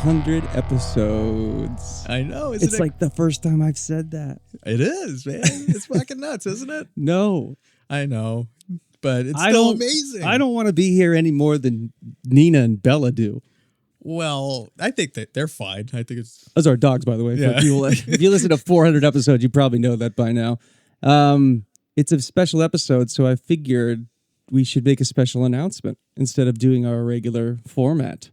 400 episodes. I know. Isn't It's it? like the first time I've said that. It is, man. It's fucking nuts, isn't it? No. I know. But it's I still don't- amazing. I don't want to be here any more than Nina and Bella do. Well, I think that they're fine. I think it's... Those are dogs, by the way. Yeah. For people, if you listen to 400 episodes, you probably know that by now. It's a special episode, so I figured we should make a special announcement instead of doing our regular format.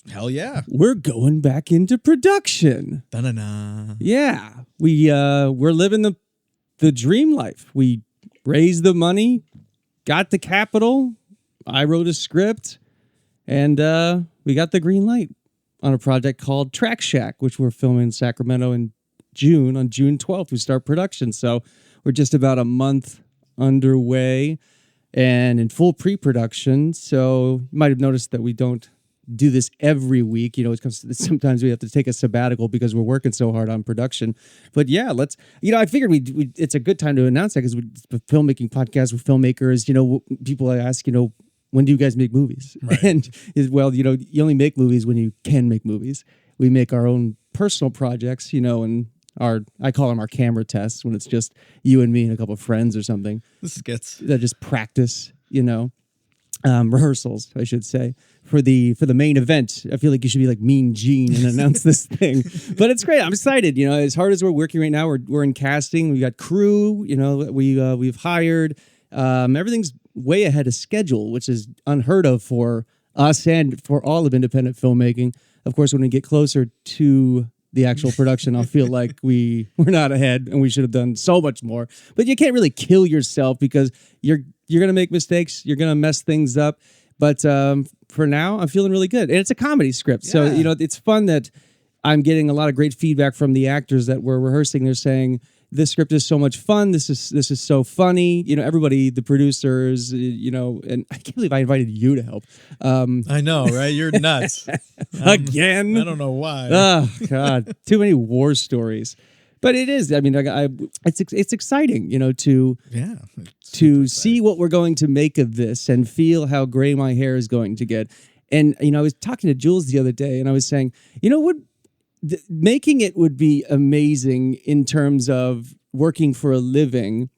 Hell yeah. We're going back into production. Da-na-na. Yeah, we're living the dream life. We raised the money, got the capital. I wrote a script, and we got the green light on a project called Track Shack, which we're filming in Sacramento in June. On June 12th, we start production. So we're just about a month underway and in full pre-production. So you might have noticed that we don't do this every week. You know, it comes to this, sometimes we have to take a sabbatical because we're working so hard on production. But yeah, I figured it's a good time to announce that because it's a filmmaking podcast with filmmakers. You know, people ask, when do you guys make movies? Right. And you only make movies when you can make movies. We make our own personal projects, and I call them our camera tests when it's just you and me and a couple of friends or something. This gets... That just practice, rehearsals, I should say, for the main event. I feel like you should be like Mean Gene and announce this thing. But it's great. I'm excited. As hard as we're working right now, we're in casting. We got crew. We've hired. Everything's way ahead of schedule, which is unheard of for us and for all of independent filmmaking. Of course, when we get closer to the actual production, I'll feel like we're not ahead and we should have done so much more. But you can't really kill yourself because you're going to make mistakes. You're going to mess things up. But for now, I'm feeling really good. And it's a comedy script. So, Yeah. it's fun that I'm getting a lot of great feedback from the actors that we're rehearsing. They're saying, this script is so much fun. This is so funny. Everybody, the producers, and I can't believe I invited you to help. I know, right? You're nuts. Again. I don't know why. Oh, God. Too many war stories. But it is. I mean, it's exciting, to Yeah. see what we're going to make of this and feel how gray my hair is going to get. And, I was talking to Jules the other day and I was saying, making it would be amazing in terms of working for a living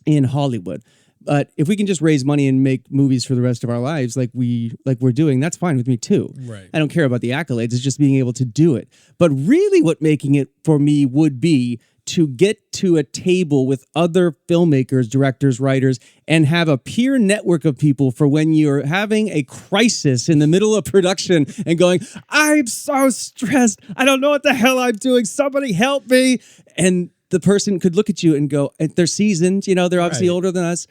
in Hollywood. But if we can just raise money and make movies for the rest of our lives like we're doing, that's fine with me too. Right. I don't care about the accolades. It's just being able to do it. But really what making it for me would be to get to a table with other filmmakers, directors, writers, and have a peer network of people for when you're having a crisis in the middle of production and going, I'm so stressed. I don't know what the hell I'm doing. Somebody help me. And the person could look at you and go, and they're seasoned, they're obviously Right. older than us.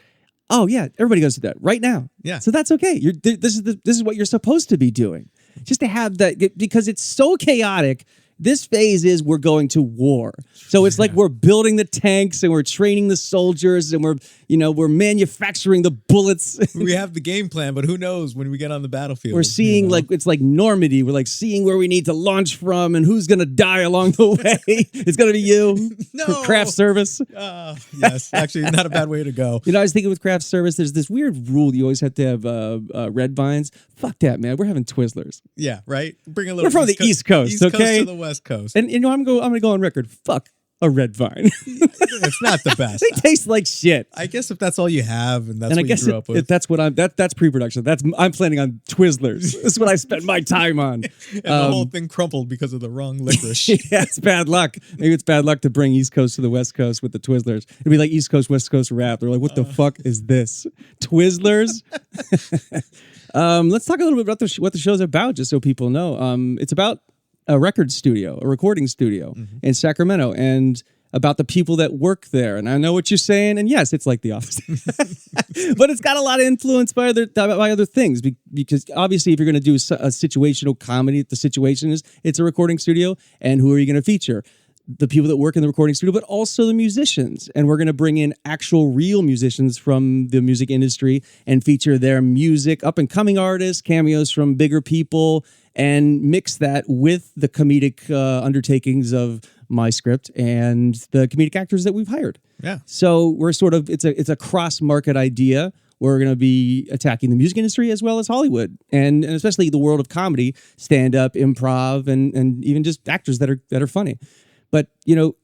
Oh yeah, everybody goes through that right now. Yeah. So that's okay. This is what you're supposed to be doing. Just to have that, because it's so chaotic. This phase is we're going to war. So it's like we're building the tanks and we're training the soldiers and we're manufacturing the bullets. We have the game plan, but who knows when we get on the battlefield? We're seeing it's like Normandy. We're like seeing where we need to launch from and who's going to die along the way. It's going to be you. No. For craft service. Yes, actually, not a bad way to go. I was thinking with craft service, there's this weird rule you always have to have red vines. Fuck that, man. We're having Twizzlers. Yeah, right. Bring a little. We're from the East Coast, East okay? Coast to the West Coast. And I'm gonna go on record. Fuck a red vine. It's not the best. They taste like shit. I guess if that's all you have, and that's And I what guess you grew up with, that's what that's pre-production. I'm planning on Twizzlers. This is what I spend my time on. and the whole thing crumpled because of the wrong licorice. Yeah, it's bad luck. Maybe it's bad luck to bring East Coast to the West Coast with the Twizzlers. It'd be like East Coast, West Coast rap. They're like, what the fuck is this? Twizzlers? Let's talk a little bit about what the show's about, just so people know. It's about a record studio, a recording studio in Sacramento, and about the people that work there. And I know what you're saying, and yes, it's like The Office. But it's got a lot of influence by other things, because obviously if you're going to do a situational comedy, the situation is it's a recording studio, and who are you going to feature? The people that work in the recording studio, but also the musicians. And we're going to bring in actual real musicians from the music industry and feature their music, up-and-coming artists, cameos from bigger people, and mix that with the comedic undertakings of my script and the comedic actors that we've hired. Yeah. So we're sort of, it's a cross-market idea we're going to be attacking the music industry as well as Hollywood, and especially the world of comedy, stand up, improv, and even just actors that are funny. But you know,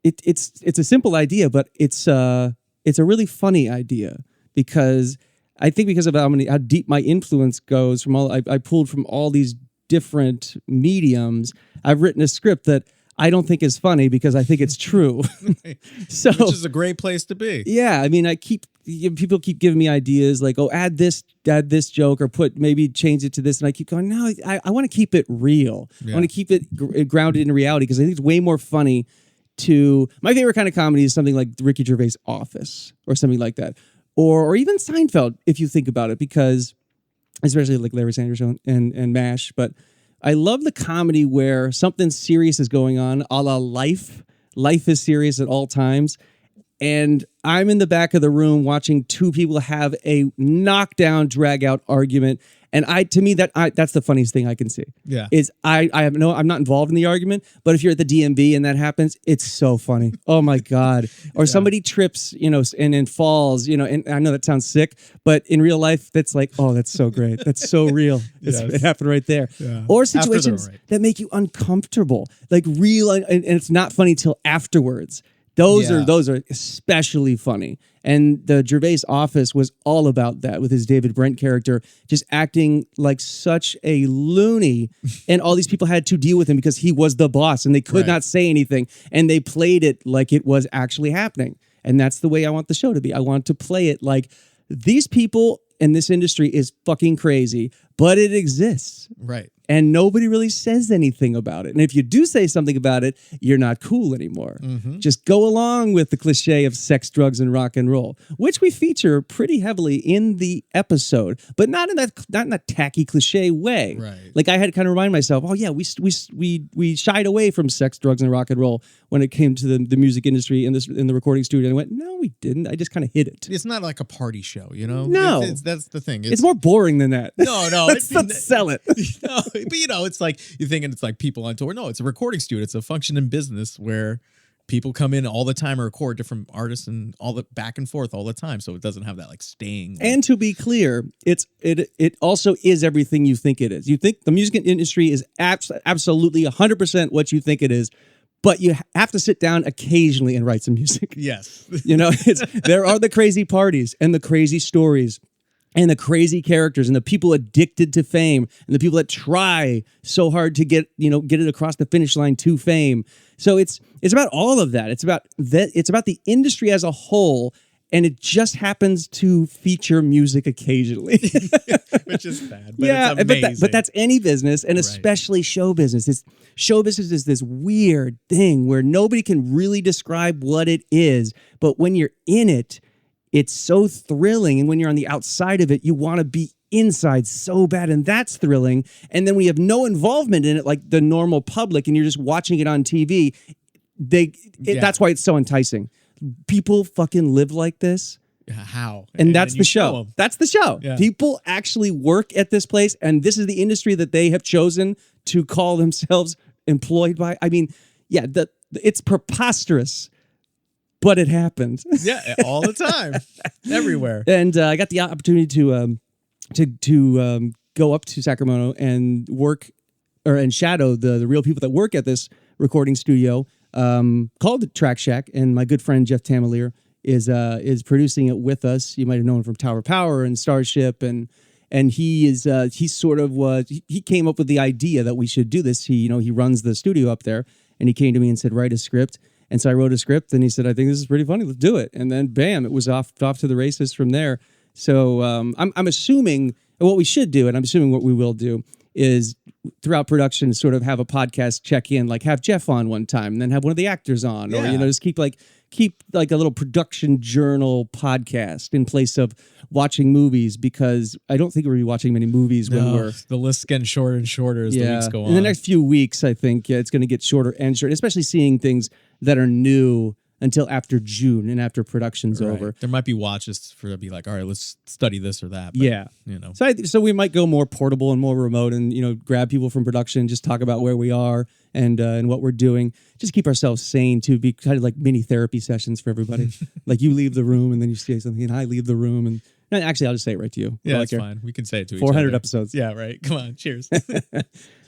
it's a simple idea, but it's a really funny idea because I think because of how deep my influence goes from all I pulled from all these different mediums. I've written a script that I don't think is funny because I think it's true. So, which is a great place to be. Yeah, I mean, people keep giving me ideas like, oh, add this joke, or maybe change it to this, and I keep going, no, I want to keep it real. I want to keep it grounded in reality because I think it's way more funny. My favorite kind of comedy is something like Ricky Gervais' Office or something like that, or even Seinfeld if you think about it, because especially like Larry Sanders Show and MASH, but I love the comedy where something serious is going on, a la Life. Life is serious at all times. And I'm in the back of the room watching two people have a knockdown, drag out argument. And to me, that's the funniest thing I can see. Yeah. I'm not involved in the argument, but if you're at the DMV and that happens, it's so funny. Oh my God. Or somebody trips, and then falls, and I know that sounds sick, but in real life, that's like, oh, that's so great. That's so real. It happened right there. Yeah. Or situations that make you uncomfortable, like real, and it's not funny till afterwards. Those are especially funny. And the Gervais Office was all about that with his David Brent character just acting like such a loony. And all these people had to deal with him because he was the boss and they could not say anything. And they played it like it was actually happening. And that's the way I want the show to be. I want to play it like these people in this industry is fucking crazy, but it exists. Right. And nobody really says anything about it. And if you do say something about it, you're not cool anymore. Mm-hmm. Just go along with the cliche of sex, drugs, and rock and roll, which we feature pretty heavily in the episode, but not in that tacky cliche way. Right. Like I had to kind of remind myself, oh yeah, we shied away from sex, drugs, and rock and roll when it came to the music industry in the recording studio. And I went, no, we didn't. I just kind of hid it. It's not like a party show, No, that's the thing. It's more boring than that. No, let's sell it. But it's like you're thinking it's like people on tour. No, it's a recording studio. It's a functioning business where people come in all the time and record different artists and all the back and forth all the time. So it doesn't have that like staying. And to be clear, it also is everything you think it is. You think the music industry is absolutely 100% what you think it is. But you have to sit down occasionally and write some music. Yes. There are the crazy parties and the crazy stories and the crazy characters and the people addicted to fame and the people that try so hard to get it across the finish line to fame. So it's about all of that. It's about the industry as a whole. And it just happens to feature music occasionally. Which is bad, but it's amazing. But that's any business, and especially show business. Show business is this weird thing where nobody can really describe what it is. But when you're in it, it's so thrilling. And when you're on the outside of it, you want to be inside so bad. And that's thrilling. And then we have no involvement in it like the normal public, and you're just watching it on TV. That's why it's so enticing. People fucking live like this. How? And that's the show. That's the show. Yeah. People actually work at this place, and this is the industry that they have chosen to call themselves employed by. I mean, yeah, it's preposterous, but it happens. Yeah, all the time, everywhere. And I got the opportunity to go up to Sacramento and work and shadow the real people that work at this recording studio. Called Track Shack, and my good friend Jeff Tamalier is producing it with us. You might have known him from Tower Power and Starship, and he came up with the idea that we should do this. He runs the studio up there, and he came to me and said, write a script. And so I wrote a script, and he said, I think this is pretty funny. Let's do it. And then bam, it was off to the races from there. So I'm assuming what we should do, and I'm assuming what we will do, is throughout production sort of have a podcast check in, like have Jeff on one time and then have one of the actors on, or just keep like a little production journal podcast in place of watching movies, because I don't think we'll be watching many movies when the list's getting shorter and shorter as the weeks go on. In the next few weeks, I think it's going to get shorter and shorter, especially seeing things that are new until after June and after production's Right. over. There might be watches for to be like, all right, let's study this or that. But, Yeah. you know, So we might go more portable and more remote, and grab people from production, just talk about where we are and what we're doing. Just keep ourselves sane to be kind of like mini therapy sessions for everybody. Like you leave the room and then you say something, and I leave the room, and no, actually I'll just say it right to you. yeah, I that's don't care. fine. We can say it to each other. 400 episodes. Yeah, right. Come on, cheers.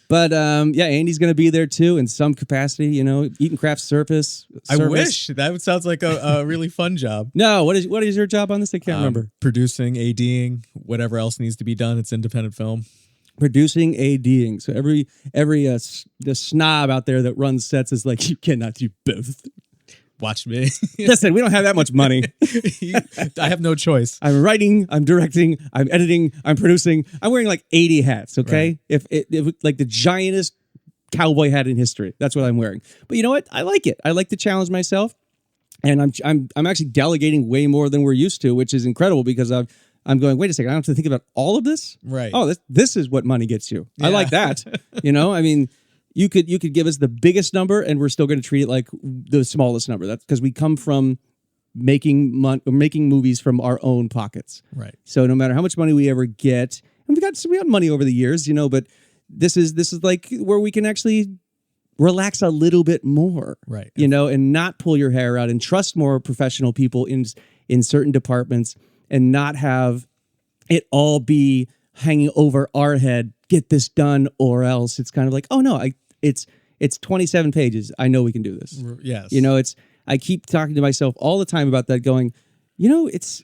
But yeah, Andy's going to be there too in some capacity. Eaton Craft Service. I wish that sounds like a really fun job. No, what is your job on this? I can't remember. Producing, ADing, whatever else needs to be done. It's independent film. Producing, ADing. So every the snob out there that runs sets is like, you cannot do both. Watch me. Listen, we don't have that much money. I have no choice. I'm writing, I'm directing, I'm editing, I'm producing. I'm wearing like 80 hats. Okay, Right. if like the giantest cowboy hat in history, that's what I'm wearing. But you know what? I like it. I like to challenge myself, and I'm actually delegating way more than we're used to, which is incredible because I'm going, wait a second, I don't have to think about all of this. Right. Oh, this is what money gets you. I Yeah. like that. I mean, you could give us the biggest number and we're still going to treat it like the smallest number. That's because we come from making movies from our own pockets. Right. So no matter how much money we ever get, and we got money over the years, but this is like where we can actually relax a little bit more. Right. And not pull your hair out and trust more professional people in certain departments and not have it all be hanging over our head. Get this done or else. It's kind of like, oh no, it's 27 pages. I know we can do this. Yes. I keep talking to myself all the time about that going, it's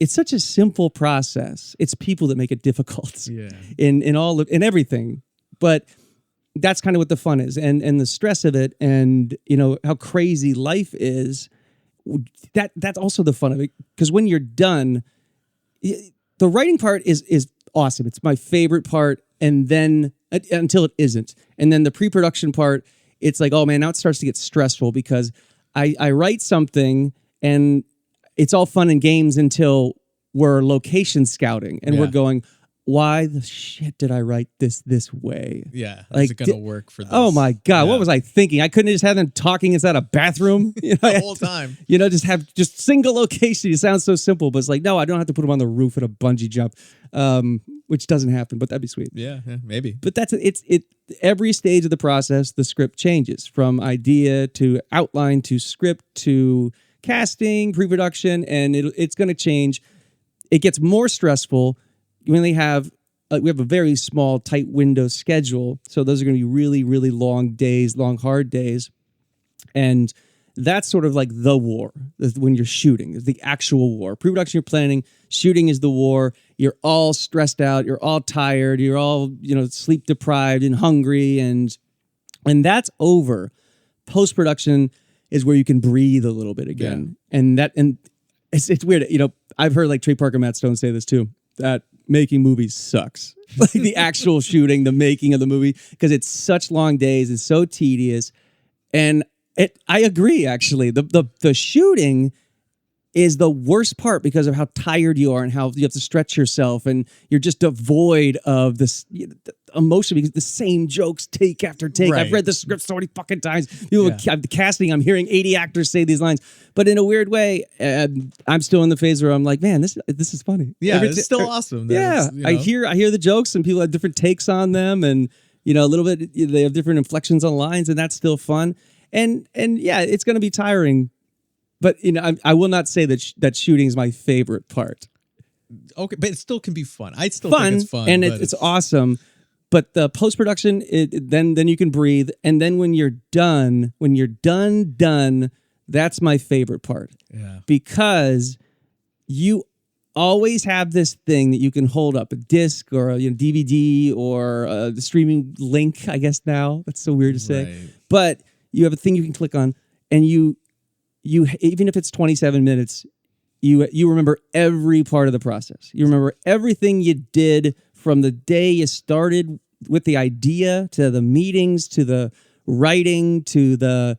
such a simple process. It's people that make it difficult. Yeah. in everything. But that's kind of what the fun is and the stress of it and how crazy life is. That's also the fun of it, because when you're done, the writing part is awesome. It's my favorite part, and then until it isn't. And then the pre-production part, it's like, oh man, now it starts to get stressful because I write something and it's all fun and games until we're location scouting and we're going, why the shit did I write this way? Yeah. Like, Is it going to work for this? Oh my God, Yeah. what was I thinking? I couldn't just have them talking inside a bathroom. The whole time. Just have just single location. It sounds so simple, but it's like, no, I don't have to put them on the roof at a bungee jump, which doesn't happen, but that'd be sweet. Yeah, maybe. But it's every stage of the process, the script changes from idea to outline to script to casting, pre-production, and it's going to change. It gets more stressful when we have a very small, tight window schedule. So those are going to be really, really long days, long, hard days. And that's sort of like the war when you're shooting, is the actual war. Pre-production, you're planning. Shooting is the war. You're all stressed out. You're all tired. You're all, sleep deprived and hungry. And that's over. Post-production is where you can breathe a little bit again. Yeah. And it's weird. I've heard like Trey Parker, Matt Stone say this too, that making movies sucks. Like the actual shooting, the making of the movie, because it's such long days, it's so tedious. And I agree, actually. The shooting is the worst part because of how tired you are and how you have to stretch yourself and you're just devoid of this emotion because the same jokes take after take. Right. I've read the script so many fucking times. The casting, I'm hearing 80 actors say these lines, but in a weird way, I'm still in the phase where I'm like, man, this is funny. Yeah, it's still awesome. Yeah, I hear the jokes and people have different takes on them, and a little bit they have different inflections on lines, and that's still fun. And yeah, it's going to be tiring. But I will not say that shooting is my favorite part. Okay, but it still can be fun. I still think it's fun, and it's awesome. But the post production, then you can breathe, and then when you're done, that's my favorite part. Yeah, because you always have this thing that you can hold up, a disc or a DVD or the streaming link. I guess now that's so weird to say, right. But you have a thing you can click on, and you even if it's 27 minutes, you remember every part of the process. You remember everything you did from the day you started with the idea to the meetings, to the writing, to the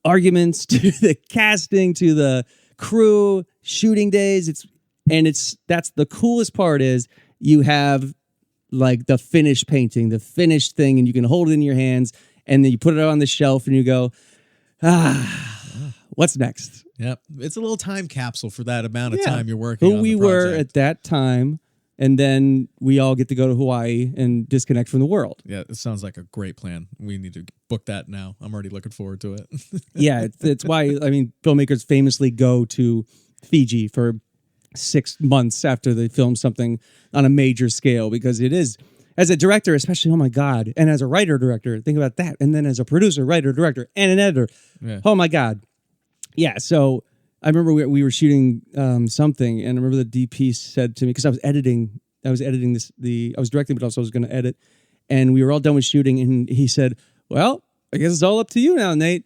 arguments, to the casting, to the crew, shooting days. That's the coolest part is you have like the finished painting, the finished thing, and you can hold it in your hands, and then you put it on the shelf and you go, What's next? Yep. It's a little time capsule for that amount of Yeah. time you're working Who on we the were project. at that time, and then we all get to go to Hawaii and disconnect from the world. Yeah, it sounds like a great plan. We need to book that now. I'm already looking forward to it. Yeah, it's why, I mean, filmmakers famously go to Fiji for 6 months after they film something on a major scale, because it is, as a director especially, oh my God, and as a writer-director, think about that, and then as a producer, writer-director, and an editor, Yeah. oh my God. Yeah, so I remember we were shooting something, and I remember the DP said to me, because I was editing this, I was directing, but also I was going to edit, and we were all done with shooting, and he said, well, I guess it's all up to you now, Nate.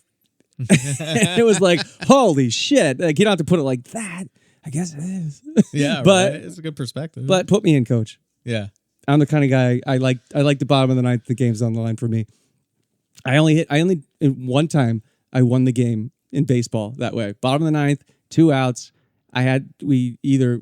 It was like, holy shit. Like, you don't have to put it like that. I guess it is. Yeah, But- right? It's a good perspective. But put me in, coach. yeah. I'm the kind of guy, I like the bottom of the ninth, the game's on the line for me. I only one time I won the game in baseball that way. Bottom of the ninth, 2 outs. I either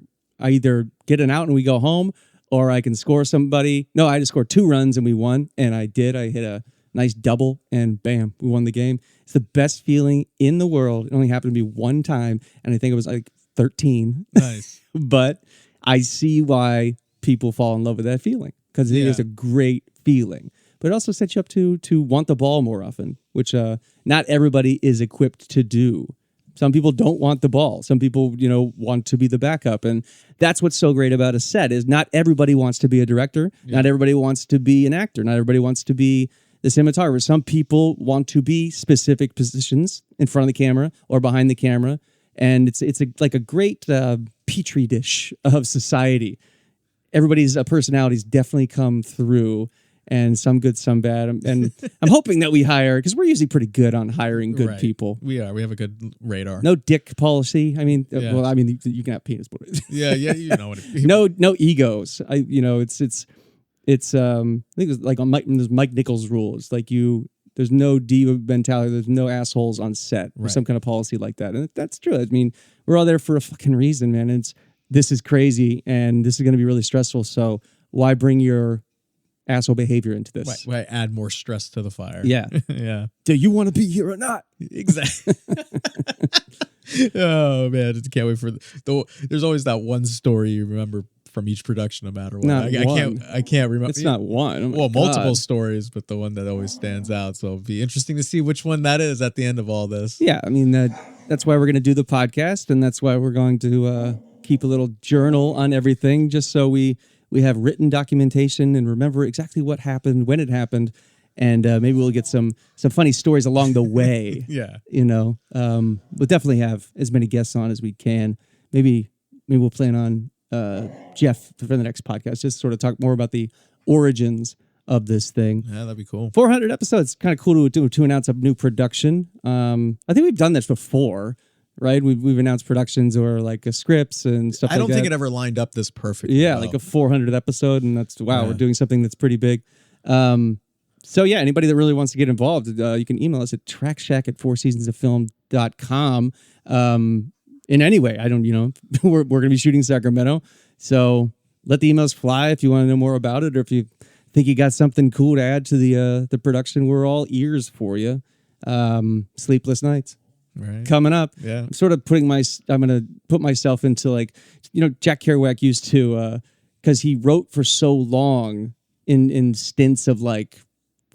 get an out and we go home, or I can score somebody. No, I had to score 2 runs and we won. And I did. I hit a nice double and bam, we won the game. It's the best feeling in the world. It only happened to me one time, and I think it was like 13. Nice. But I see why people fall in love with that feeling, because it is Yeah. a great feeling. But it also sets you up to want the ball more often, which not everybody is equipped to do. Some people don't want the ball. Some people, want to be the backup. And that's what's so great about a set, is not everybody wants to be a director. Yeah. Not everybody wants to be an actor. Not everybody wants to be the cinematographer. Some people want to be specific positions in front of the camera or behind the camera. And it's like a great petri dish of society. Everybody's personalities definitely come through, and some good, some bad. And I'm hoping that we hire, because we're usually pretty good on hiring good Right. people. We are. We have a good radar. No dick policy. I mean, Yeah. well, I mean, you can have penis, but Yeah, you know what it no egos. I think it's like on Mike Nichols' rule. It's like there's no diva mentality. There's no assholes on set, or Right. some kind of policy like that. And that's true. I mean, we're all there for a fucking reason, man. And this is crazy, and this is going to be really stressful. So why bring your asshole behavior into this? Why add more stress to the fire? Yeah. Yeah. Do you want to be here or not? Exactly. Oh man, just can't wait for there's always that one story you remember from each production, no matter what. Not I can't remember. It's not one. Oh my Well, multiple God. stories, but the one that always stands out. So it'll be interesting to see which one that is at the end of all this. Yeah, I mean that's why we're going to do the podcast, and that's why we're going to keep a little journal on everything, just so we have written documentation and remember exactly what happened, when it happened, and maybe we'll get some funny stories along the way. Yeah. We'll definitely have as many guests on as we can. Maybe we'll plan on Jeff for the next podcast, just sort of talk more about the origins of this thing. Yeah, that'd be cool. 400 episodes. Kind of cool to announce a new production. I think we've done this before, right? We've announced productions or like scripts and stuff. I don't like think that. it ever lined up this perfectly. Yeah, though. like a 400th episode, and that's wow. Yeah. We're doing something that's pretty big. So yeah, anybody that really wants to get involved, you can email us at trackshack@fourseasonsoffilm.com. In any way, I don't, we're going to be shooting Sacramento, so let the emails fly if you want to know more about it, or if you think you got something cool to add to the production. We're all ears for you. Sleepless nights right. coming up. Yeah. I'm sort of I'm going to put myself into like, Jack Kerouac used to, because he wrote for so long in stints of like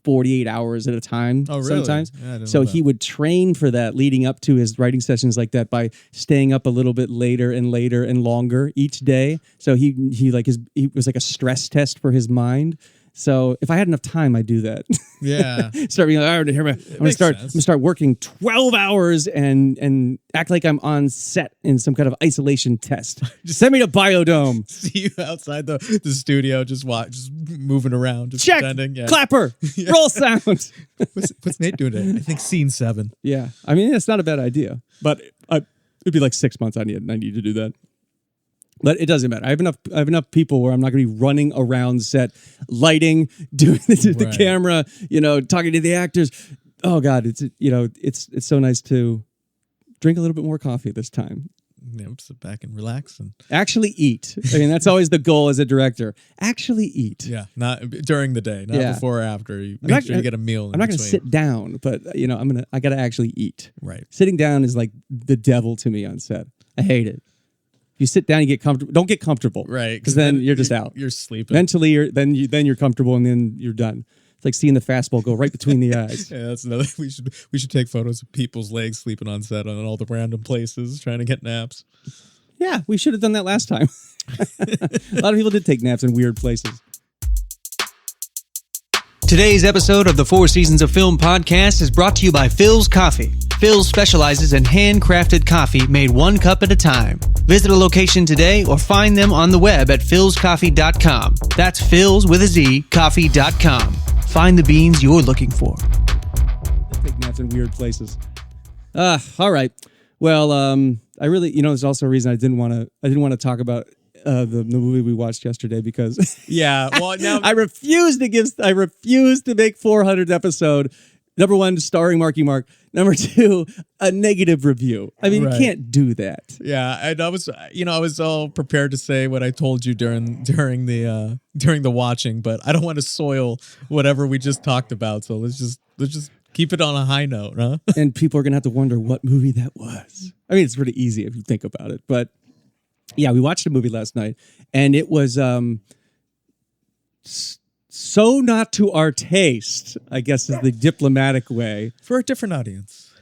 48 hours at a time. Oh, really? Sometimes. Yeah, I didn't So know he that. would train for that leading up to his writing sessions like that by staying up a little bit later and later and longer each day. So he was like a stress test for his mind. So if I had enough time, I'd do that. Yeah. Start being like, all right, I'm gonna makes start. sense. I'm gonna start working 12 hours and act like I'm on set in some kind of isolation test. Just send me to Biodome. See you outside the studio, just moving around, just Check. pretending. Yeah. Clapper. Roll sound. What's Nate doing today? I think scene 7. Yeah, I mean it's not a bad idea, but it'd be like 6 months. I need to do that. But it doesn't matter. I have enough people where I'm not going to be running around set, lighting, doing the Right. camera, talking to the actors. Oh God, it's so nice to drink a little bit more coffee this time. sit back and relax and Actually eat. I mean, that's always the goal as a director. Actually eat. yeah, not during the day, not Yeah. before or after. You I'm make not- sure you get a meal. I'm not going to sit down, but I got to actually eat. Right. Sitting down is like the devil to me on set. I hate it. If you sit down, you get comfortable. Don't get comfortable. Right. Because then you're just out. You're sleeping. Mentally, you're comfortable, and then you're done. It's like seeing the fastball go right between the eyes. Yeah, that's another. We should take photos of people's legs sleeping on set on all the random places trying to get naps. Yeah, we should have done that last time. A lot of people did take naps in weird places. Today's episode of the Four Seasons of Film podcast is brought to you by Phil's Coffee. Phil's specializes in handcrafted coffee made one cup at a time. Visit a location today or find them on the web at philscoffee.com. That's Phil's with a Z, coffee.com. Find the beans you're looking for. Take naps in weird places. All right. Well, I really, there's also a reason I didn't want to talk about the movie we watched yesterday because Yeah. Well, now I refuse to make 400th episode. Number one, starring Marky Mark. Number two, a negative review. I mean, Right. you can't do that. Yeah, and I was all prepared to say what I told you during the watching, but I don't want to soil whatever we just talked about. So let's just keep it on a high note, huh? And people are going to have to wonder what movie that was. I mean, it's pretty easy if you think about it. But yeah, we watched a movie last night, and it was so not to our taste, I guess is the diplomatic way. For a different audience.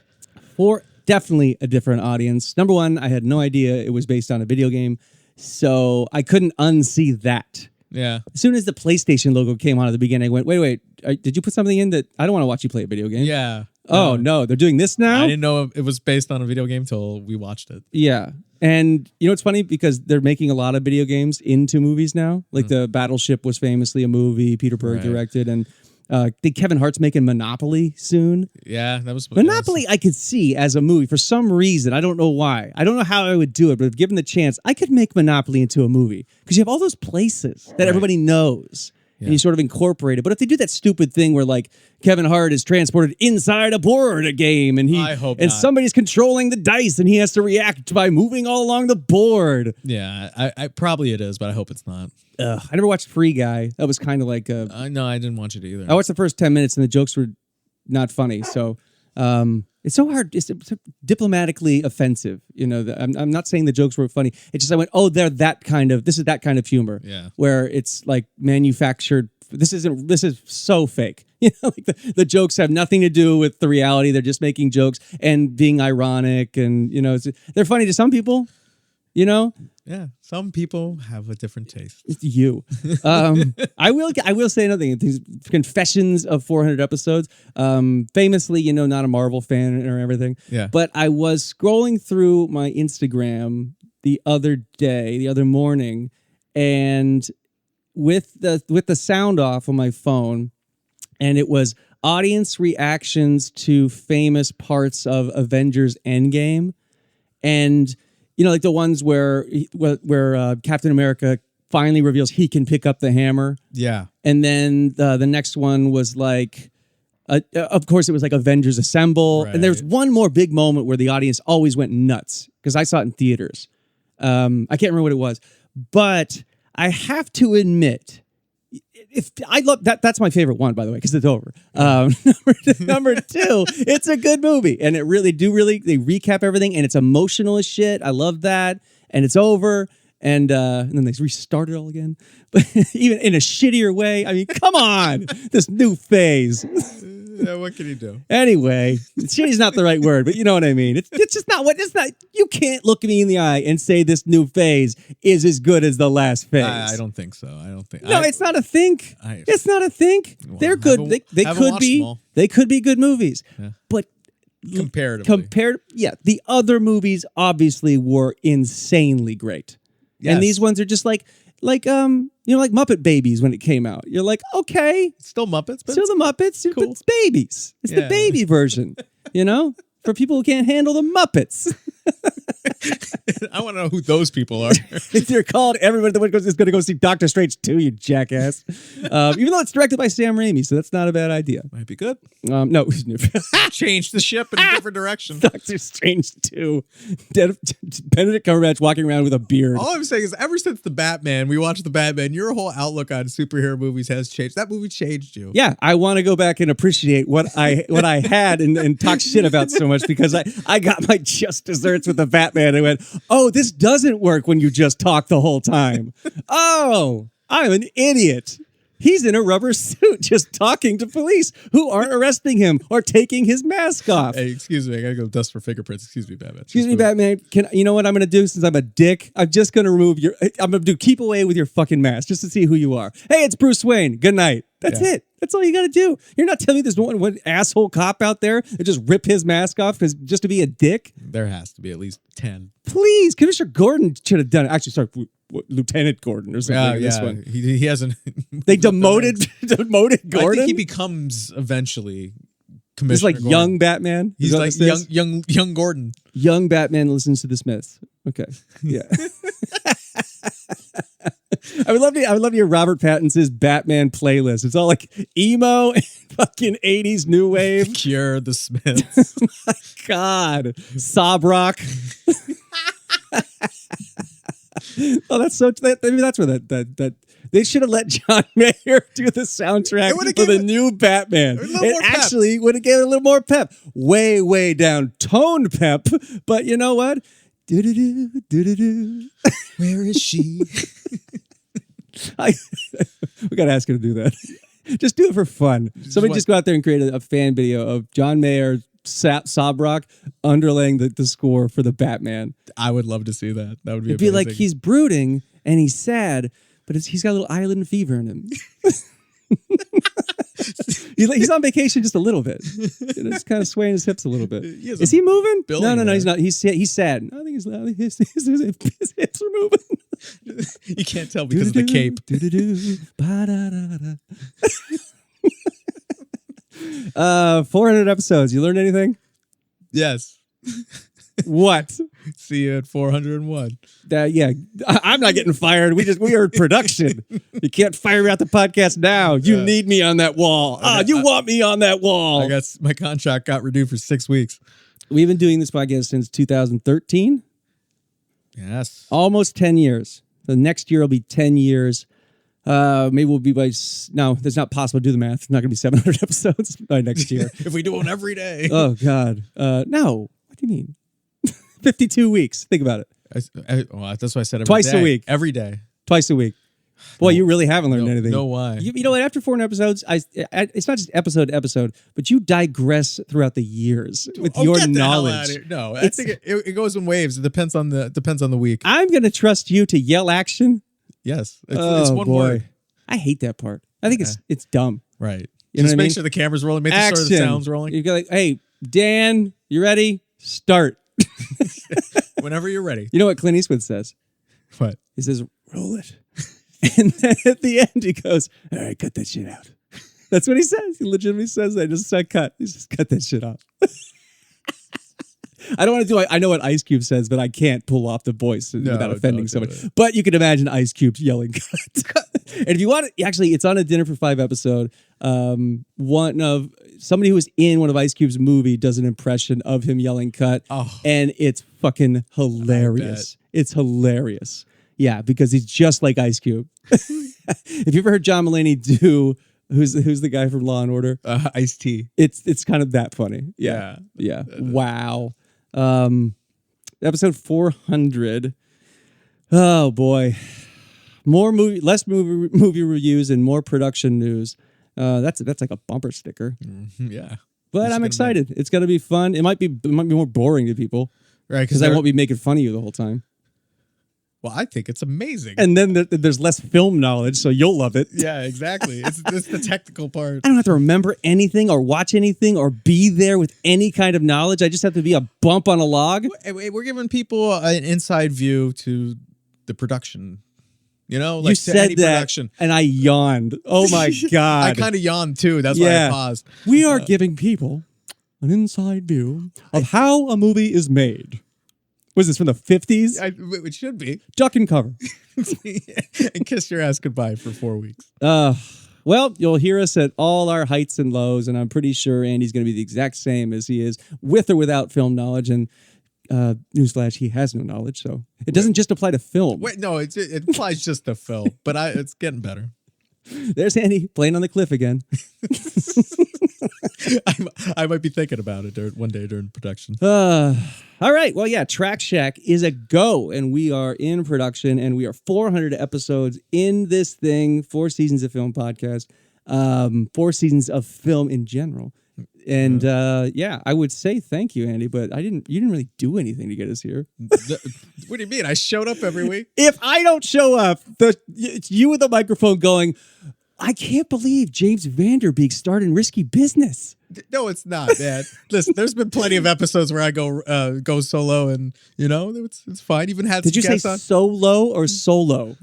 For definitely a different audience. Number one, I had no idea it was based on a video game, so I couldn't unsee that. Yeah. As soon as the PlayStation logo came on at the beginning, I went, wait, did you put something in that I don't want to watch you play a video game? Yeah. Oh, no, they're doing this now? I didn't know it was based on a video game till we watched it. Yeah. And it's funny because they're making a lot of video games into movies now. Like the Battleship was famously a movie Peter Berg Right. directed. And I think Kevin Hart's making Monopoly soon. Yeah, that was Monopoly I could see as a movie for some reason. I don't know why. I don't know how I would do it, but if given the chance, I could make Monopoly into a movie because you have all those places that everybody knows. Yeah. And you sort of incorporate it. But if they do that stupid thing where like Kevin Hart is transported inside a board game and I hope and not. somebody's controlling the dice and he has to react by moving all along the board. Yeah, I probably it is, but I hope it's not. I never watched Free Guy. That was kind of like No, I didn't watch it either. I watched the first 10 minutes and the jokes were not funny. So it's so hard. It's so diplomatically offensive. I'm not saying the jokes were funny. It's just I went, oh, this is that kind of humor. Yeah. Where it's like manufactured. This is so fake. Like the jokes have nothing to do with the reality. They're just making jokes and being ironic. And, they're funny to some people, Yeah, some people have a different taste. It's you. I will say another thing. These Confessions of 400 episodes. Famously, not a Marvel fan or everything. Yeah. But I was scrolling through my Instagram the other morning, and with the sound off on my phone, and it was audience reactions to famous parts of Avengers Endgame, and like the ones where Captain America finally reveals he can pick up the hammer. Yeah. And then the next one was like, of course, it was like Avengers Assemble. Right. And there's one more big moment where the audience always went nuts because I saw it in theaters. I can't remember what it was, but I have to admit, if I love that, that's my favorite one, by the way, because it's over. Number two, it's a good movie, and it really they recap everything, and it's emotional as shit. I love that, and it's over, and then they restart it all again, but even in a shittier way. I mean, come on, this new phase. Yeah, what can you do? Anyway, shitty's not the right word, but you know what I mean. It's just not what. It's not. You can't look me in the eye and say this new phase is as good as the last phase. I don't think so. I don't think. No, it's not a think. It's not a think. Well, They're good. They haven't could watched be. them all. They could be good movies. Yeah. But Comparatively. the other movies obviously were insanely great. Yes. And these ones are just like Muppet Babies when it came out. You're like, okay, Still Muppets, but still the Muppets, but cool. it's babies. It's the Yeah. baby version, for people who can't handle the Muppets. I want to know who those people are. They're called everybody that is going to go see Doctor Strange 2, you jackass. Even though it's directed by Sam Raimi, so that's not a bad idea. Might be good. No. Change the ship in a different direction. Doctor Strange 2. Benedict Cumberbatch walking around with a beard. All I'm saying is, ever since the Batman, we watched the Batman, your whole outlook on superhero movies has changed. That movie changed you. Yeah, I want to go back and appreciate what I had and talk shit about so much because I got my just desserts with the Batman and went, oh, this doesn't work when you just talk the whole time. Oh, I'm an idiot. He's in a rubber suit just talking to police who aren't arresting him or taking his mask off. Hey, excuse me, I gotta go dust for fingerprints. Excuse me, Batman. Excuse me, Batman. You know what I'm going to do since I'm a dick? I'm just going to remove I'm going to do keep away with your fucking mask just to see who you are. Hey, it's Bruce Wayne. Good night. That's it. That's all you got to do. You're not telling me there's one asshole cop out there that just rip his mask off just to be a dick? There has to be at least 10. Please, Commissioner Gordon should have done it. Actually, sorry, Lieutenant Gordon or something. This one. He hasn't. They demoted Gordon. I think he becomes eventually Commissioner. He's like Gordon. young Batman. He's like young Gordon. Young Batman listens to the Smiths. Okay, yeah. I would love your Robert Pattinson's Batman playlist. It's all like emo and fucking 80s new wave. Cure, the Smiths. My God, sob rock. Oh, that's so. Maybe that's where that they should have let John Mayer do the soundtrack for the new Batman. It actually would have given it a little more pep. Way down tone pep. But you know what? Do. Where is she? We gotta ask her to do that. Just do it for fun. Somebody just go out there and create a fan video of John Mayer sob rock underlaying the score for the Batman. I would love to see that. That would be. It'd be like he's brooding and he's sad, but he's got a little island fever in him. He's on vacation just a little bit. Just kind of swaying his hips a little bit. Is he moving? No, he's not. He's sad. I think his hips are moving. You can't tell because of the cape. 400 episodes. You learned anything? Yes. What? See you at 401. Yeah, I'm not getting fired. We are in production. You can't fire me out the podcast now. You need me on that wall. You want me on that wall. I guess my contract got renewed for 6 weeks. We've been doing this podcast since 2013. Yes. Almost 10 years. The next year will be 10 years. Maybe we'll be no, that's not possible to do the math. It's not going to be 700 episodes by next year. If we do one every day. Oh, God. No. What do you mean? 52 weeks. Think about it. That's why I said twice a week. Every day. Twice a week. Boy, you really haven't learned anything. No, why? You know what? After 400 episodes, it's not just episode to episode, but you digress throughout the years with your knowledge. No, I think it goes in waves. It depends on the week. I'm going to trust you to yell action. Yes, it's one word. I hate that part. I think it's dumb. Right. You know just what I make mean? sure the camera's rolling. Make Action. sure the sound's rolling. You go like, hey, Dan, you ready? Start. Whenever you're ready. You know what Clint Eastwood says? What? He says, roll it. And then at the end, he goes, all right, cut that shit out. That's what he says. He legitimately says that. Just said cut. He just cut that shit off. I don't want to do I know what Ice Cube says, but I can't pull off the voice without offending somebody. But you can imagine Ice Cube yelling cut. And if you want it, actually, it's on a Dinner for Five episode. Somebody who was in one of Ice Cube's movie does an impression of him yelling cut. Oh. And it's fucking hilarious. It's hilarious. Yeah, because he's just like Ice Cube. Have you ever heard John Mulaney do who's the guy from Law and Order? Ice-T. It's kind of that funny. Yeah. Wow. Episode 400. Oh boy. Less movie reviews and more production news. That's like a bumper sticker. Yeah. But I'm excited. It's gonna be fun. It might be more boring to people. Right. Because I won't be making fun of you the whole time. Well, I think it's amazing. And then there's less film knowledge, so you'll love it. Yeah, exactly. It's the technical part. I don't have to remember anything or watch anything or be there with any kind of knowledge. I just have to be a bump on a log. We're giving people an inside view to the production. You know, like you said that, production. And I yawned. Oh my God. I kind of yawned too. That's why I paused. We are giving people an inside view of how a movie is made. Was this from the 50s? It should be. Duck and cover. And kiss your ass goodbye for 4 weeks. Well, you'll hear us at all our heights and lows, and I'm pretty sure Andy's going to be the exact same as he is, with or without film knowledge. And newsflash, he has no knowledge, so it doesn't just apply to film. Wait, no, it applies just to Phil, but it's getting better. There's Andy playing on the cliff again. I might be thinking about it one day during production. All right. Well, yeah, Track Shack is a go, and we are in production, and we are 400 episodes in this thing, 4 seasons of film podcast, 4 seasons of film in general. And yeah, I would say thank you, Andy, but you didn't really do anything to get us here. What do you mean? I showed up every week. If I don't show up, it's you with the microphone going, I can't believe James Vanderbeek started in risky business. No, it's not, man. Listen, there's been plenty of episodes where I go solo, and it's fine. Even had. Did you say solo or solo?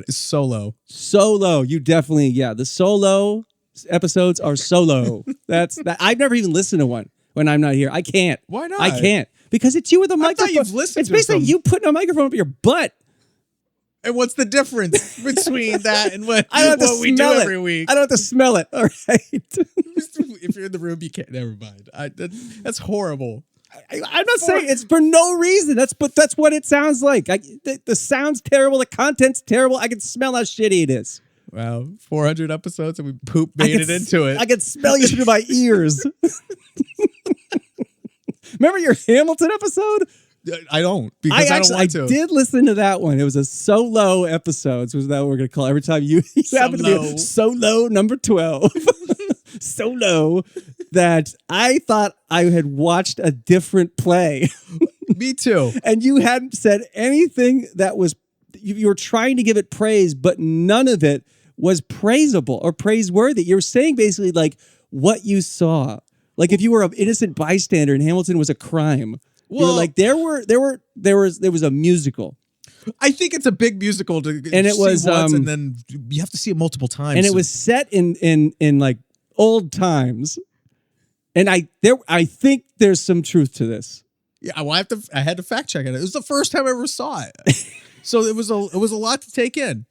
Solo? Solo. You definitely, yeah. The solo episodes are solo. That's that. I've never even listened to one when I'm not here. I can't. Why not? I can't because it's you with a microphone. I thought you've listened. It's basically you putting a microphone up your butt. And what's the difference between that and what we do every week? I don't have to smell it. All right. If you're in the room, you can't. Never mind. That's horrible. I'm not saying it's for no reason. That's what it sounds like. The sound's terrible. The content's terrible. I can smell how shitty it is. Wow, 400 episodes and we made it into it. I can smell you through my ears. Remember your Hamilton episode? I don't, because I don't want to. I did listen to that one. It was a solo episode. So is that what we're going to call it? Every time you happen to be solo number 12. Solo, that I thought I had watched a different play. Me too. And you hadn't said anything that was, you were trying to give it praise, but none of it was praisable or praiseworthy. You're saying basically like what you saw. Like if you were an innocent bystander and Hamilton was a crime. Well, you were like there was a musical. I think it's a big musical to and it see was once, and then you have to see it multiple times. And it was set in like old times. And I think there's some truth to this. Yeah, well, I had to fact check it. It was the first time I ever saw it. So it was a lot to take in.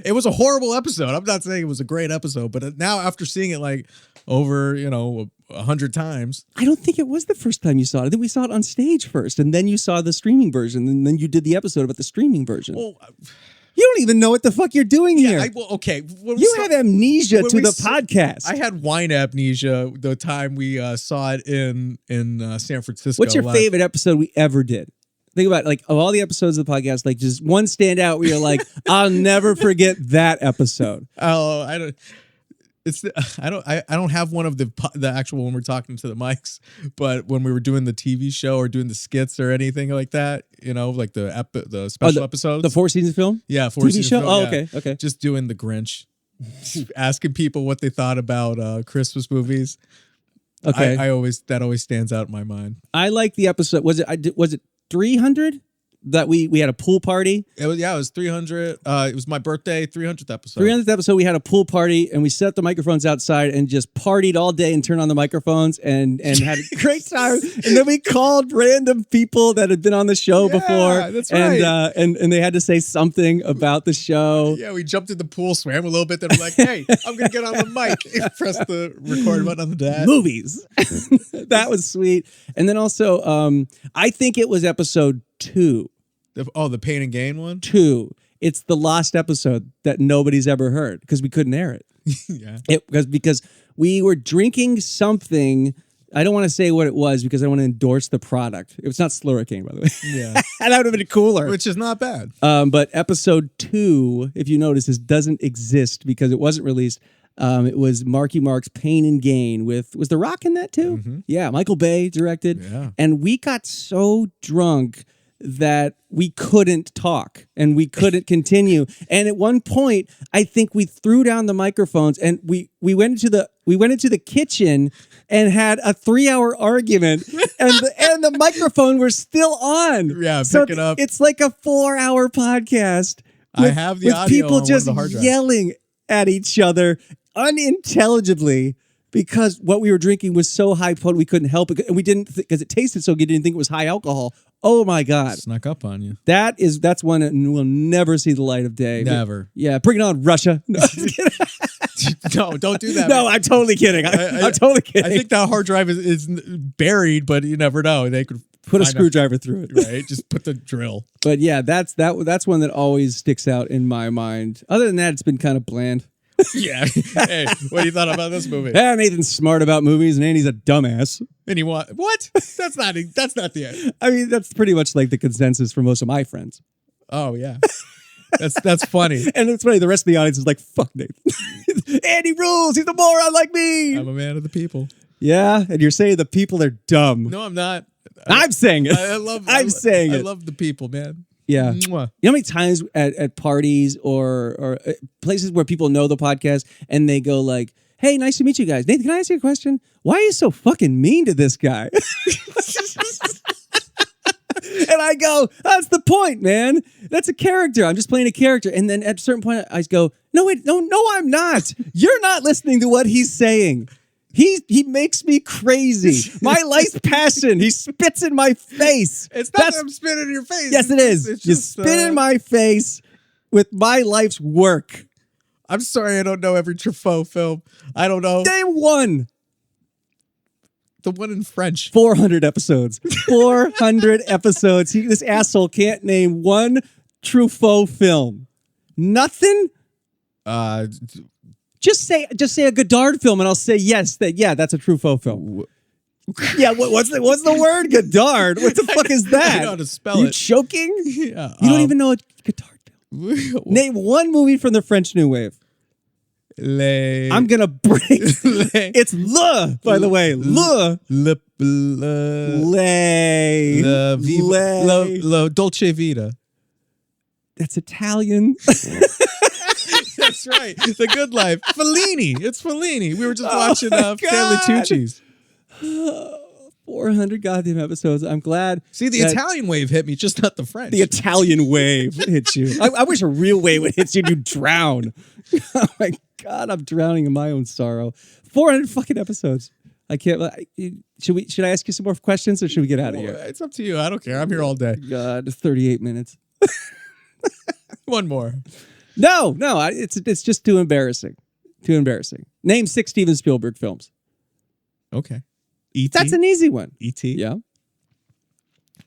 It was a horrible episode. I'm not saying it was a great episode, but now after seeing it like over, 100 times. I don't think it was the first time you saw it. I think we saw it on stage first, and then you saw the streaming version, and then you did the episode about the streaming version. Well, you don't even know what the fuck you're doing here. Okay. You have amnesia to the podcast. I had wine amnesia the time we saw it in San Francisco. What's your favorite episode we ever did? Think about it, like of all the episodes of the podcast, like just one stand out where you're like, I'll never forget that episode. Oh, I don't have one of the actual when we're talking to the mics, but when we were doing the TV show or doing the skits or anything like that, like the special episodes, the 4 seasons film, yeah, 4 TV seasons show. Film, Oh, yeah. okay. Just doing the Grinch, asking people what they thought about Christmas movies. Okay, that always stands out in my mind. I like the episode. Was it 300? That we had a pool party. It was 300. It was my birthday, 300th episode. 300th episode, we had a pool party and we set up the microphones outside and just partied all day and turned on the microphones and had a great time. And then we called random people that had been on the show before. That's right. And they had to say something about the show. Yeah, we jumped in the pool, swam a little bit, then we're like, hey, I'm gonna get on the mic. Press the record button on the dash. Movies. That was sweet. And then also, I think it was episode 2. The Pain and Gain one? 2. It's the lost episode that nobody's ever heard because we couldn't air it. Yeah. Because we were drinking something. I don't want to say what it was because I want to endorse the product. It was not Slurricane, by the way. Yeah. That would have been cooler. Which is not bad. But episode 2, if you notice, doesn't exist because it wasn't released. It was Marky Mark's Pain and Gain was The Rock in that too? Mm-hmm. Yeah, Michael Bay directed. Yeah. And we got so drunk that we couldn't talk and we couldn't continue. And at one point, I think we threw down the microphones and we went into the kitchen and had a 3-hour argument and the microphone was still on. Yeah, so pick it up. It's like a 4-hour podcast. I have the with audio people on just one of the hard drives. yelling at each other unintelligibly. because what we were drinking was so high potent we couldn't help it, and we didn't because it tasted so good. Didn't think it was high alcohol. Oh my god, Snuck up on you. that's one that will never see the light of day. Never. Yeah, bring it on, Russia. No, I'm just kidding. No, don't do that. No, I'm totally kidding. I'm totally kidding. I think that hard drive is buried, but you never know. They could put a find screwdriver through it. right? Just put the drill. But yeah, that's one that always sticks out in my mind. Other than that, it's been kind of bland. Yeah. Hey, what do you thought about this movie? Yeah, Nathan's smart about movies, and Andy's a dumbass. And you want what? That's not the end. I mean, that's pretty much like the consensus for most of my friends. Oh yeah. That's funny. And it's funny, the rest of the audience is like, fuck Nathan. Andy rules, he's a moron like me. I'm a man of the people. Yeah, and you're saying the people are dumb. No, I'm not. I'm saying it. I'm saying it. I love the people, man. Yeah. Mwah. You know how many times at parties or places where people know the podcast and they go like, hey, nice to meet you guys. Nathan, can I ask you a question? Why are you so fucking mean to this guy? And I go, that's the point, man. That's a character. I'm just playing a character. And then at a certain point, I go, no, wait, no, I'm not. You're not listening to what he's saying. He makes me crazy. My life's passion. He spits in my face. It's not that I'm spitting in your face. Yes, it is. It's You just, spit in my face with my life's work. I'm sorry I don't know every Truffaut film. I don't know. Name one. The one in French. 400 episodes. 400 episodes. This asshole can't name one Truffaut film. Nothing? Just say a Godard film, and I'll say yes. That's a Truffaut film. Yeah, what's the word? Godard. What the fuck is that? I don't know how to spell you it. choking? Yeah. You don't even know a Godard film. Name one movie from the French New Wave. I'm gonna break. It's Le, by the way. Le. Dolce Vita. That's Italian. That's right. The Good Life. Fellini. It's Fellini. We were just watching Stanley Tucci's. 400 goddamn episodes. I'm glad. See, the Italian wave hit me, just not the French. The Italian wave hit you. I wish a real wave would hit you and you drown. Oh my God, I'm drowning in my own sorrow. 400 fucking episodes. I can't. Should I ask you some more questions or should we get out of here? It's up to you. I don't care. I'm here all day. God, 38 minutes. One more. No. It's just too embarrassing. Too embarrassing. Name 6 Steven Spielberg films. Okay. E.T. That's an easy one. E.T. Yeah.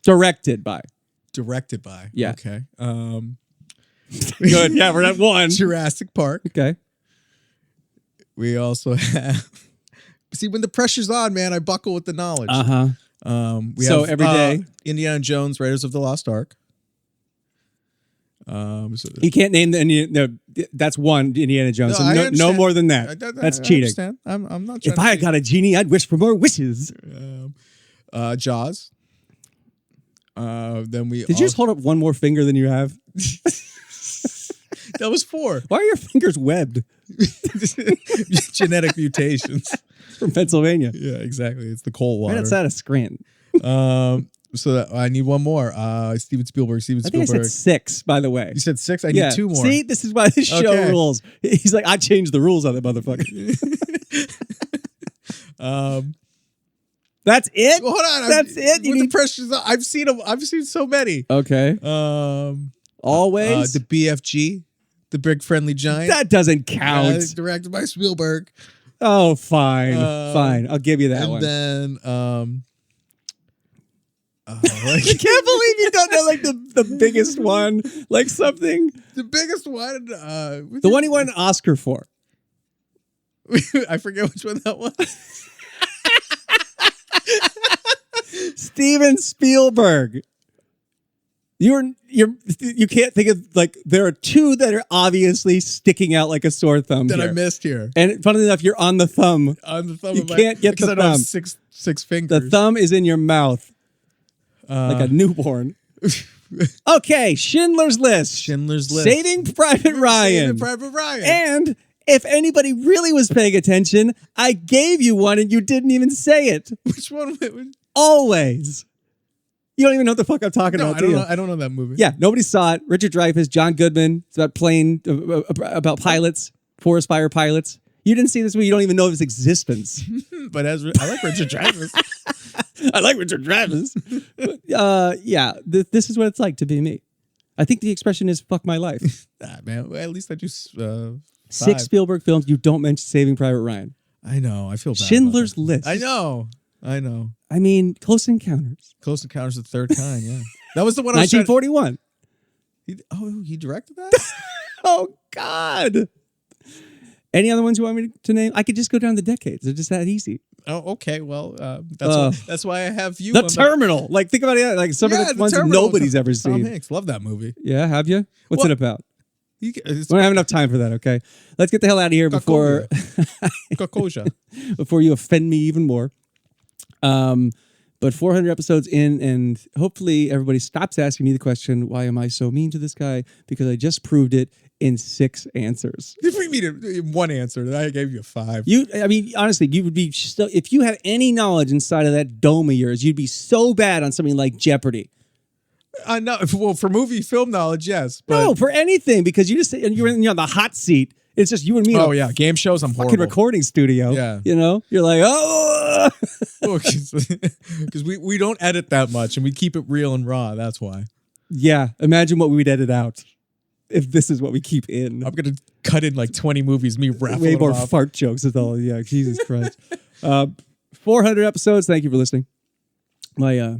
Directed by. Yeah. Okay. Good. Yeah, we're at 1. Jurassic Park. Okay. We also have. See, when the pressure's on, man, I buckle with the knowledge. We So have every day, Indiana Jones, Raiders of the Lost Ark. you can't name that's one Indiana Jones. No, I No understand. more than that. That's cheating. Understand. I'm not. Trying If I had got a genie, I'd wish for more wishes. Jaws. Then we. Did you just hold up one more finger than you have? That was 4. Why are your fingers webbed? Genetic mutations. From Pennsylvania. Yeah, exactly. It's the cold water. Right outside of Scranton. So I need one more. Steven Spielberg. I think I said 6, by the way. You said 6. I need 2 more. See, this is why this show Okay. rules. He's like, I changed the rules on that motherfucker. That's it? Hold on. That's it? You With the need- pressure's on, I've seen them. I've seen so many. Okay. Always? The BFG, the Big Friendly Giant. That doesn't count. Directed by Spielberg. Oh, fine. Fine. I'll give you that And one. then I can't believe you don't know like the biggest one. Like something. the biggest one. The one he won an Oscar for. I forget which one that was. Steven Spielberg. You can't think of like there are 2 that are obviously sticking out like a sore thumb that here. I missed here. And funnily enough, you're on the thumb. On the thumb You of my, can't get because the I don't have thumb. six fingers. The thumb is in your mouth like a newborn. Okay, Schindler's List. Schindler's List. Saving Private Ryan. Saving Private Ryan. And if anybody really was paying attention, I gave you one and you didn't even say it. Which one? Always. You don't even know what the fuck I'm talking No, about, I do don't you? know. I don't know that movie. Yeah, nobody saw it. Richard Dreyfuss, John Goodman. It's about plane, about pilots, forest fire pilots. You didn't see this movie. You don't even know of its existence. But I like Richard Dreyfuss. I like Richard Dreyfuss. Yeah, this is what it's like to be me. I think the expression is "fuck my life." Man, well, at least I do 6 5. Spielberg films. You don't mention Saving Private Ryan. I know. I feel bad. Schindler's about that. List. I know. I mean, Close Encounters. Close Encounters of the Third Kind. Yeah, that was the one. I was 1941. he directed that. Oh God. Any other ones you want me to name? I could just go down the decades. They're just that easy. Oh, okay. Well, that's why I have you. The on Terminal. Like, think about it. Like some of the ones that Terminal. nobody's ever Tom seen. Hanks, love that movie. Yeah, have you? What's Well, it about? It's We don't have enough time for that. Okay, let's get the hell out of here before Kokoja. before you offend me even more. But 400 episodes in, and hopefully everybody stops asking me the question, "Why am I so mean to this guy?" Because I just proved it in 6 answers. If we mean one answer, I gave you a 5. I mean, honestly, you would be so, if you had any knowledge inside of that dome of yours, you'd be so bad on something like Jeopardy. No, well, for movie film knowledge, yes. But No, for anything, because you're in the hot seat. It's just you and me. oh in a yeah, game shows. I'm fucking horrible. recording studio. Yeah. You know, you're like, oh. Because we don't edit that much and we keep it real and raw. That's why. Yeah. Imagine what we'd edit out if this is what we keep in. I'm gonna cut in like 20 movies. Me raffling Way more off. fart jokes is all. Yeah. Jesus Christ. 400 episodes. Thank you for listening. My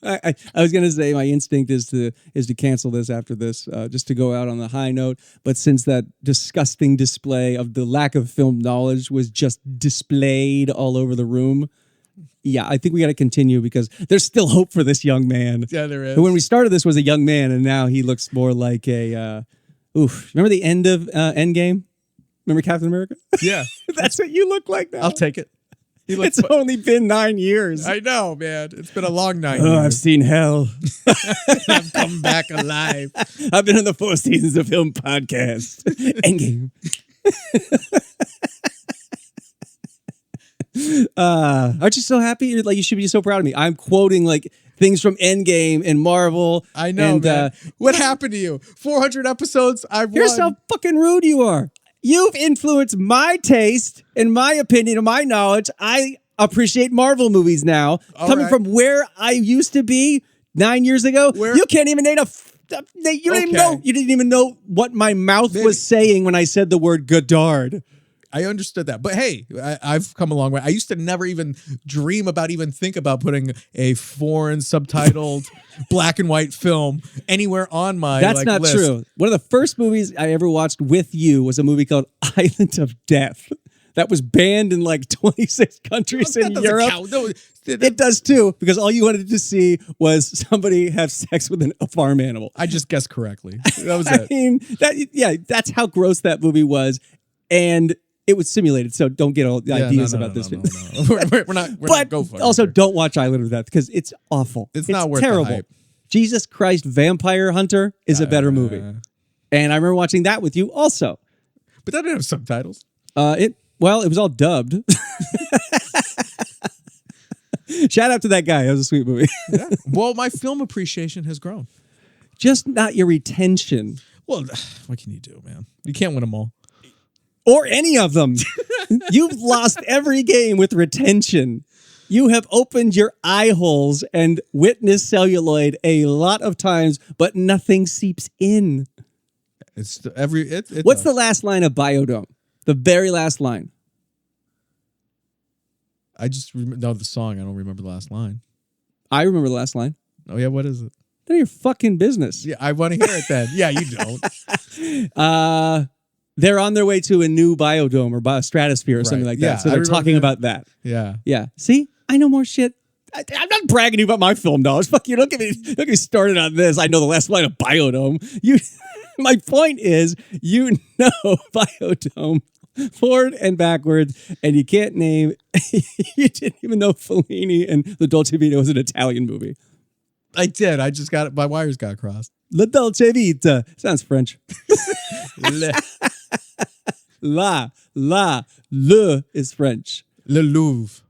I was gonna say my instinct is to cancel this after this, just to go out on the high note. But since that disgusting display of the lack of film knowledge was just displayed all over the room, yeah, I think we got to continue because there's still hope for this young man. Yeah, there is. Who, when we started this, was a young man, and now he looks more like a. Remember the end of Endgame? Remember Captain America? Yeah, That's what you look like now. I'll take it. It's only been 9 years. I know, man. It's been a long night. Oh, I've seen hell. I've come back alive. I've been on the 4 Seasons of Film podcast. Endgame. Aren't you so happy? Like, you should be so proud of me. I'm quoting like things from Endgame and Marvel. I know, and, man. What happened to you? 400 episodes. I've Here's won. how fucking rude you are. You've influenced my taste and my opinion and my knowledge. I appreciate Marvel movies now. All Coming right. from where I used to be 9 years ago, Where- you can't even name you didn't even know. You didn't even know what my mouth was saying when I said the word Godard. I understood that. But hey, I've come a long way. I used to never even dream about think about putting a foreign subtitled black and white film anywhere on my That's not list. true. One of the first movies I ever watched with you was a movie called Island of Death. That was banned in like 26 countries in That doesn't Europe. count. No, It does too, because all you wanted to see was somebody have sex with a farm animal. I just guessed correctly. That was I it. mean, that's how gross that movie was, and it was simulated. So don't get all the ideas about this. No. We're not. We're not go for it. Also, don't watch Island of Death because it's awful. It's not worth the terrible. hype. Jesus Christ, Vampire Hunter is a better movie, and I remember watching that with you also. But that didn't have subtitles. It was all dubbed. Shout out to that guy. It was a sweet movie. Yeah. Well, my film appreciation has grown. Just not your retention. Well, what can you do, man? You can't win them all. Or any of them. You've lost every game with retention. You have opened your eye holes and witnessed celluloid a lot of times, but nothing seeps in. It's What's the last line of Biodome? The very last line. I just know the song. I don't remember the last line. I remember the last line. Oh yeah, what is it? None of your fucking business. Yeah, I want to hear it then. Yeah, you don't. They're on their way to a new biodome or stratosphere or something Right. like Yeah, that. So I they're remember talking that. about that. Yeah. Yeah. See, I know more shit. I'm not bragging to you about my film knowledge. Fuck you. Don't get me started on this. I know the last line of Biodome. My point is, you know Biodome forward and backwards, and you can't name. You didn't even know Fellini and the Dolce Vita was an Italian movie. I did. I just got it. My wires got crossed. La Dolce Vita sounds French. Le is French. Le Louvre.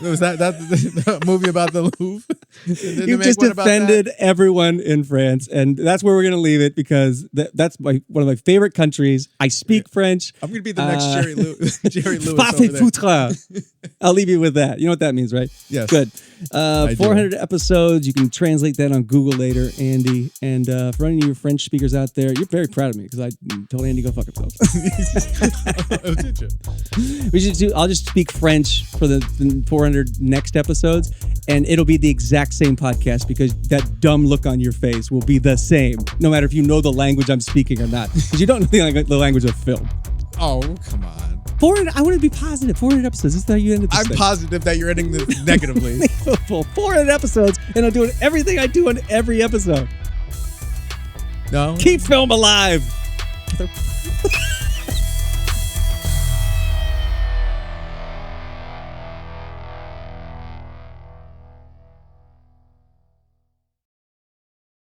Was that the movie about the Louvre? Did You they just make one about that? offended everyone in France, and that's where we're going to leave it because that's one of my favorite countries. I speak French. I'm gonna be the next Jerry Lewis. Jerry Lewis Pas over fait there. foutre. I'll leave you with that. You know what that means, right? Yes. Good. do. 400 episodes. You can translate that on Google later, Andy. And for any of your French speakers out there, you're very proud of me because I told Andy to go fuck himself. Oh, did you? I'll just speak French for the 400 next episodes, and it'll be the exact same podcast because that dumb look on your face will be the same, no matter if you know the language I'm speaking or not. Because you don't know the language of film. Oh, come on. 400. I want to be positive. 400 episodes. This is how you ended this I'm thing. positive that you're ending this negatively. 400 episodes, and I'm doing everything I do in every episode. No. Keep film alive.